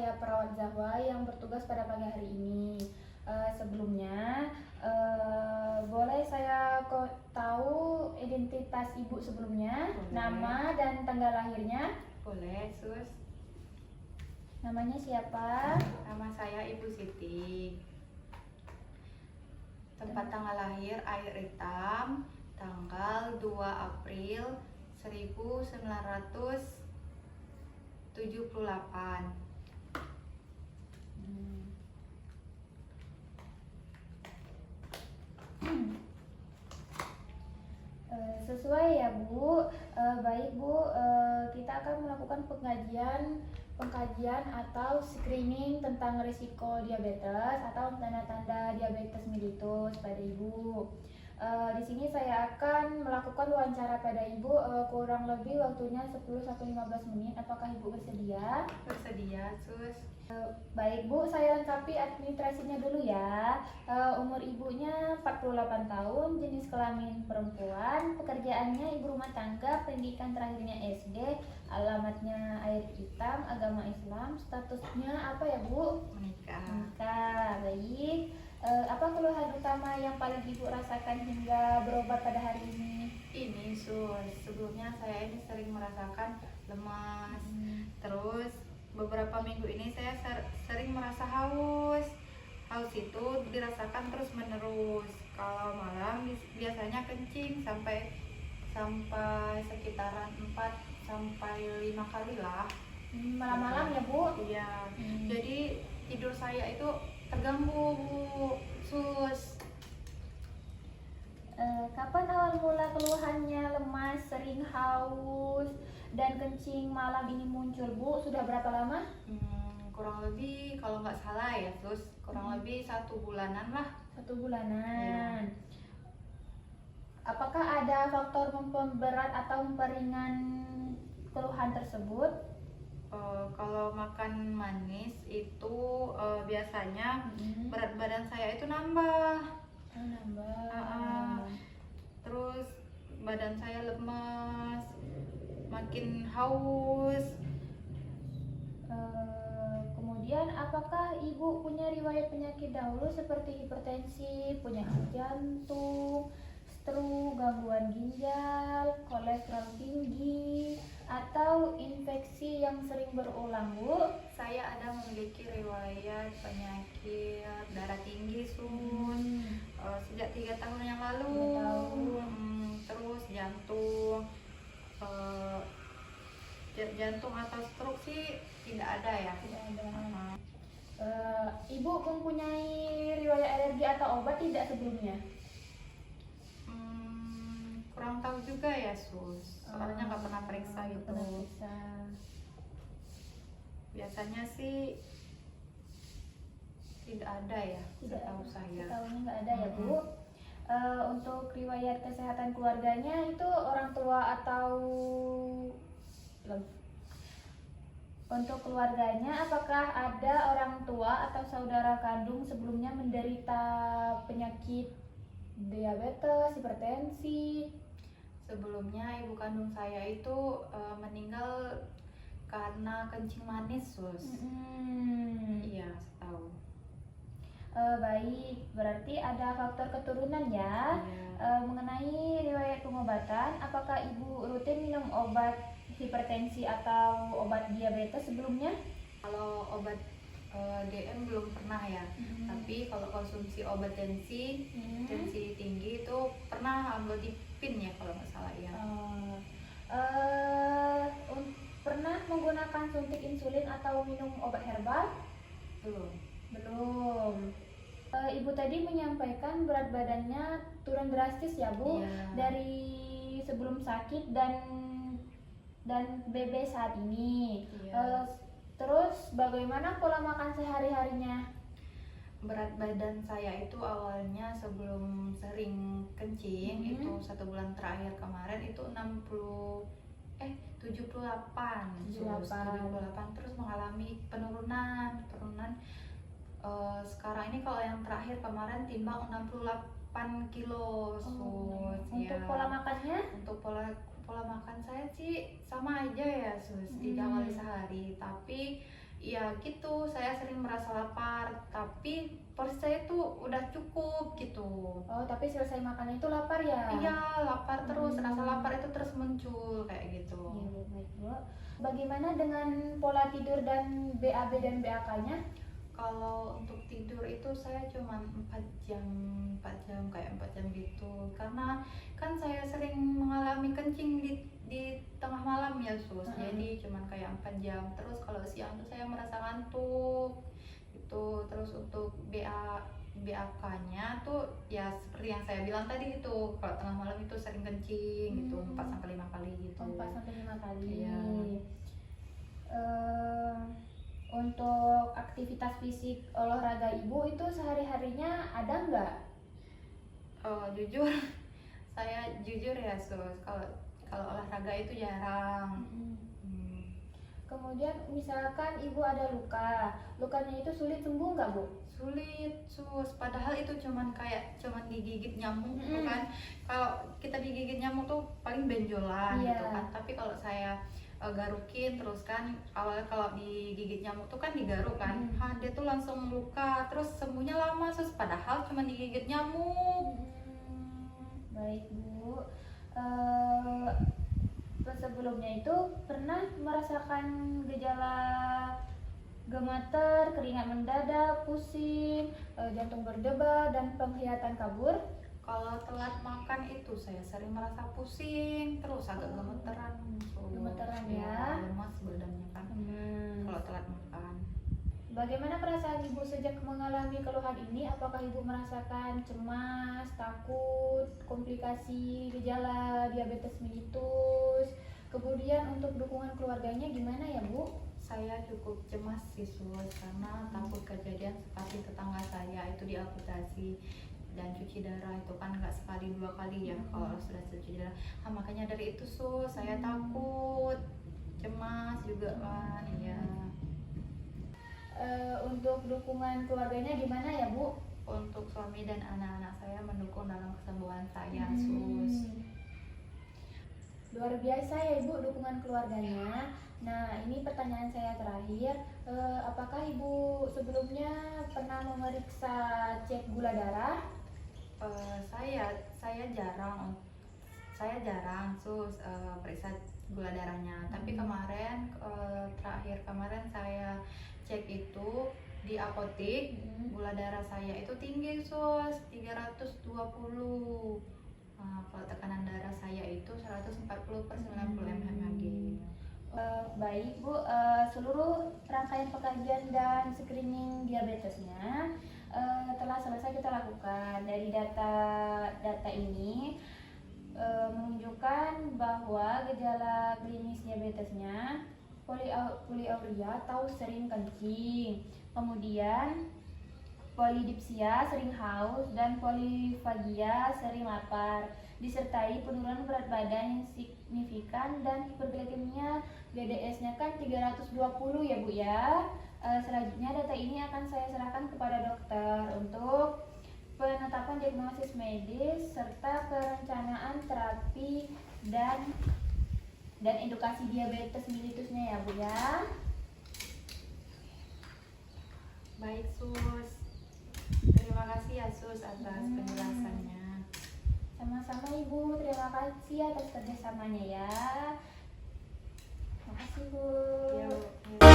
saya perawat Zahwa yang bertugas pada pagi hari ini. Sebelumnya, boleh saya kok tahu identitas ibu sebelumnya, Boleh. nama dan tanggal lahirnya? Boleh, Sus. Namanya siapa? Nama saya Ibu Siti. Tempat tanggal lahir Air Hitam, tanggal 2 April 1978. Sesuai ya Bu. Baik Bu, kita akan melakukan pengkajian atau screening tentang risiko diabetes atau tanda-tanda diabetes mellitus pada Ibu. Di sini saya akan melakukan wawancara pada Ibu, kurang lebih waktunya 10-15 menit. Apakah Ibu bersedia? Bersedia, Sus. Baik Bu, saya lengkapi administrasinya dulu ya. Umur ibunya 48 tahun, jenis kelamin perempuan, pekerjaannya ibu rumah tangga, pendidikan terakhirnya SD, alamatnya Air Hitam, agama Islam, statusnya apa ya Bu? Menikah. Menikah. Baik. Apa keluhan utama yang paling ibu rasakan hingga berobat pada hari ini? Ini, Sus, sebelumnya saya ini sering merasakan lemas. Terus beberapa minggu ini saya sering merasa haus. Haus itu dirasakan terus menerus. Kalau malam biasanya kencing sampai sekitaran 4 sampai 5 kali lah. Malam-malam ya Bu? Iya. Jadi tidur saya itu terganggu, Bu, Sus. Kapan awal mula keluhannya lemas, sering haus, dan kencing malam ini muncul Bu? Sudah berapa lama? Kurang lebih kalau nggak salah ya, Sus, kurang lebih 1 bulanan lah. 1 bulanan. Iya. Apakah ada faktor memperberat atau memperingan keluhan tersebut? Kalau makan manis itu biasanya berat badan saya itu nambah. Terus badan saya lemas, makin haus. Kemudian apakah ibu punya riwayat penyakit dahulu seperti hipertensi, penyakit jantung, stroke, gangguan ginjal, kolesterol tinggi, atau infeksi yang sering berulang Bu? Saya ada memiliki riwayat penyakit darah tinggi, Sus. Sejak 3 tahun yang lalu. 3 tahun. Terus jantung atau stroke sih tidak ada ya. Tidak ada. Ibu mempunyai riwayat alergi atau obat tidak sebelumnya? Kurang tahu juga ya, Sus. Soalnya nggak pernah periksa gitu. Biasanya sih tidak ada ya, setahu saya. Setahunya nggak ada ya Bu. Untuk riwayat kesehatan keluarganya itu orang tua atau untuk keluarganya, apakah ada orang tua atau saudara kandung sebelumnya menderita penyakit diabetes, hipertensi? Sebelumnya ibu kandung saya itu meninggal karena kencing manis, Sus. Iya, tahu. Baik, berarti ada faktor keturunan ya. Mengenai riwayat pengobatan, apakah ibu rutin minum obat hipertensi atau obat diabetes sebelumnya? Kalau obat DM belum pernah ya. Tapi kalau konsumsi obat tensi tinggi itu pernah amlodipin ya kalau nggak salah ya. Pernah menggunakan suntik insulin atau minum obat herbal? Belum. Ibu tadi menyampaikan berat badannya turun drastis ya Bu, dari sebelum sakit dan BB saat ini. Terus bagaimana pola makan sehari-harinya? Berat badan saya itu awalnya sebelum sering kencing itu 1 bulan terakhir kemarin itu 78 terus mengalami penurunan. Sekarang ini kalau yang terakhir kemarin timbang 68 kilo, Sus. Untuk pola makannya? Untuk pola makan saya sih sama aja ya, Sus, 3 kali sehari. Tapi Ya gitu, saya sering merasa lapar, tapi porsi saya tuh udah cukup gitu. Oh, tapi selesai makan itu lapar ya? Iya, lapar terus, rasa Hmm. lapar itu terus muncul kayak gitu. Iya, Bu, baik, Bu. Bagaimana dengan pola tidur dan BAB dan BAK-nya? Kalau untuk tidur itu saya cuma 4 jam kayak 4 jam gitu. Karena kan saya sering mengalami kencing di tengah malam ya, Sus. Jadi cuman kayak 4 jam. Terus kalau siang tuh saya merasa ngantuk. Itu terus untuk BAK-nya tuh ya seperti yang saya bilang tadi itu, kalau tengah malam itu sering kencing gitu, 4 sampai 5 kali gitu. 4 sampai 5 kali. Iya. Untuk aktivitas fisik olahraga ibu itu sehari-harinya ada nggak? Jujur, saya jujur ya, Sus, kalau olahraga itu jarang. Kemudian misalkan ibu ada luka, lukanya itu sulit sembuh nggak, Bu? Sulit, Sus, padahal itu cuman digigit nyamuk gitu kan. Kalau kita digigit nyamuk tuh paling benjolan Iya. gitu kan, tapi kalau saya garukin terus kan, awalnya kalau digigit nyamuk tuh kan digaruk kan, dia tuh langsung luka, terus sembuhnya lama, Sus, padahal cuma digigit nyamuk. Baik, Bu. Sebelumnya itu pernah merasakan gejala gemeter, keringat mendadak, pusing, jantung berdebar, dan penglihatan kabur? Kalau telat makan itu saya sering merasa pusing, terus agak gemeteran. Gemeteran ya. Lemas badannya kan. Kalau telat makan. Bagaimana perasaan ibu sejak mengalami keluhan ini? Apakah ibu merasakan cemas, takut, komplikasi, gejala diabetes mellitus? Kemudian untuk dukungan keluarganya gimana ya, Bu? Saya cukup cemas sih, Sus, karena takut kejadian seperti tetangga saya itu diamputasi dan cuci darah itu kan nggak sekali 2 kali ya kalau sudah cuci darah. Makanya dari itu, Sus, saya takut, cemas juga kan, ya. Untuk dukungan keluarganya gimana ya, Bu? Untuk suami dan anak-anak saya mendukung dalam kesembuhan saya, Sus. Luar biasa ya, Ibu, dukungan keluarganya. Nah, ini pertanyaan saya terakhir. Apakah Ibu sebelumnya pernah memeriksa cek gula darah? Saya jarang, Sus, periksa gula darahnya. Tapi terakhir kemarin saya cek itu di apotek, gula darah saya itu tinggi, Sus, 320. Kalau tekanan darah saya itu 140/90 mmHg. Baik, Bu, seluruh rangkaian pengkajian dan screening diabetesnya telah selesai kita lakukan. Dari data ini menunjukkan bahwa gejala klinis diabetesnya poliuria atau sering kencing, kemudian polidipsia sering haus, dan polifagia sering lapar, disertai penurunan berat badan yang signifikan dan hiperglikemia. GDS-nya kan 320 ya, Bu ya. Selanjutnya data ini akan saya serahkan kepada dokter untuk penetapan diagnosis medis serta perencanaan terapi dan edukasi diabetes mellitusnya ya, Bu ya. Baik, Sus. Terima kasih ya, Sus, atas penjelasannya. Sama-sama, Ibu, terima kasih atas kerjasamanya ya. Terima kasih, Bu. Ya, Bu.